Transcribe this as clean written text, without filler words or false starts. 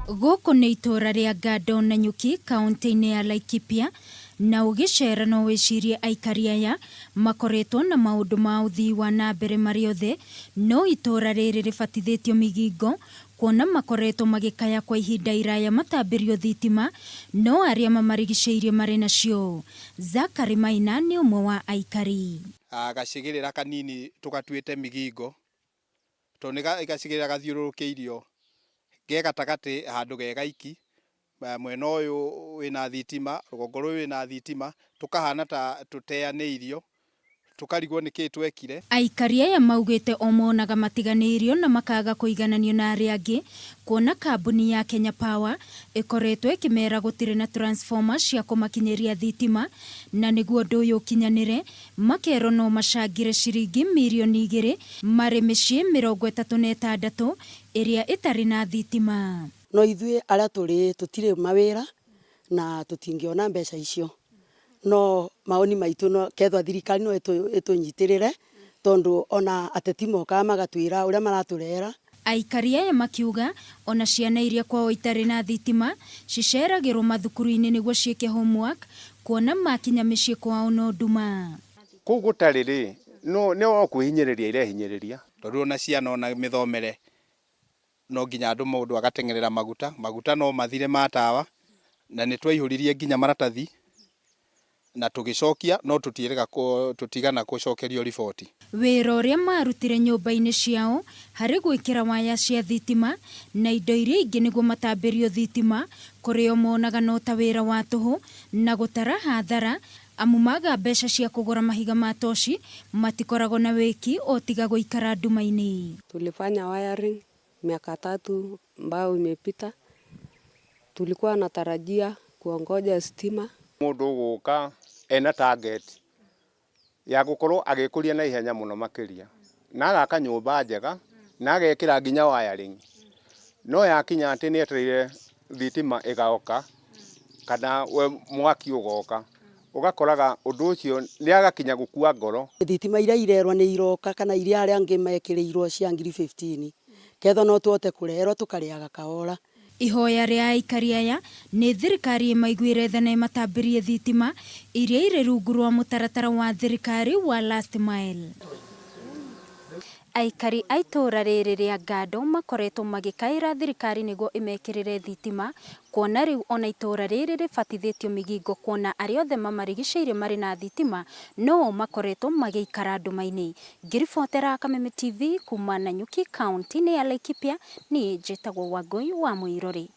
Gũkũ nĩ Ituura rĩa Ngando Nanyuki, kaunti-ini ya Laikipia, na ũgĩcera no wĩcirie aikari aya makoretwo na maũndũ ma ũthii wa na mbere marĩ othe, no itũra rĩrĩ rĩbatithĩtio migingo kwona makoretwo magĩkaya kwa ihinda iraya matambirio thitima, no arĩa mamarigicĩirie marĩ nacio. Mahinda nĩ ũmwe wa aikari. Gacigĩrĩra kanini tũgatuĩte migingo, to nĩ gacigĩrĩra gathiũrũrũkĩirio ge gatagatĩ handũ ge gaiki, mwena ũyũ wĩna thitima, rũgongo rũu wĩna thitima, tũkahana ta tũteanĩirio, tũkarigwo nĩkĩ twekire. Aikari aya maugĩte o monaga matiganĩirio na makaga kũigananio na arĩa angĩ, kwona kambuni ya Kenya Power ĩkoretwo ĩkĩmera gũtirĩ na transformer cia kũmakinyĩria thitima, na nĩguo ũndũ ũyũ ũkinyanĩre, makerwo no macangire ciringi mirioni 2 marĩ mĩciĩ 36 ĩrĩa ĩtarĩ na thitima. No ithuĩ arĩa tũtirĩ mawira na tũtingĩona mbeca icio, no maoni maitũ no kethwa thirikari no ĩtũnyitĩrĩre, tondu ona ateti mokaga magatwĩra ũrĩa maratũrera. Aikari aya makiuga ona ciana iria kwao itarĩ na thitima ciceragĩrwo mathukuru-inĩ nĩguo ciĩke homework, kwona makinya mĩciĩ kwao no nduma. Kũu gũtarĩ rĩ, no kwĩhinyĩrĩria irehinyĩrĩria, tondũ ona ciana ona mĩthomere no nginya andũ mũndũ agateng'erera maguta no mathire matawa, na nĩ twaihũririe nginya maratathi na tũgĩcokia no tũtigana gũcokerio riboti. Wĩra ũrĩa marutire nyũmba-inĩ ciao harĩ gwĩkĩra waya cia thitima na indo iria ingĩ nĩguo matambirio thitima, kũrĩ o monaga no ta wĩra wa tũhũ na gũtara hathara, amu maga mbeca cia kũgũra mahiga ma toshi matikoragwo na wĩki o tiga gũikara nduma-ini. Tulifanya wiring miaka 3 ambao imepita, tulikuwa natarajia kuongoja stima. Mũndũ gũka ena target ya gũkorwo agĩkũria na ihenya mũno makĩria, na agaka nyũmba njega na agekĩra nginya wiring, no yakinya atĩ nĩ etereire thitima ĩgaoka kana mwaki ũgoka, ugakoraga ũndũ ũcio nĩ agakinya gũkua ngoro. Thitima iria irerwa nĩ iroka kana iria arĩa angĩ mekĩrĩirwo cia ngiri 15, ketho no tuote kũrerwo tũkarĩaga kahora. Ihoya rĩa aikari aya nĩ thirikari ĩmaiguĩre tha na ĩmatambirie thitima iria irĩ rungu rwa mũtaratara wa thirikari wa last mile. Aikari a itũra rĩrĩ rĩa Ngando makoretwo magĩkaĩra thirikari nĩguo ĩmekĩrĩre thitima, kwona rĩu ona itũra rĩrĩ rĩbatithĩtio migingo, kwona arĩa othe mamarigicĩirie marĩ na thitima no makoretwo magĩikara nduma-ini. Ngĩribotera Kameme TV kuma Nanyuki, kaunti-ini ya Laikipia, niĩ njĩtagwo Wangui wa Mwirori.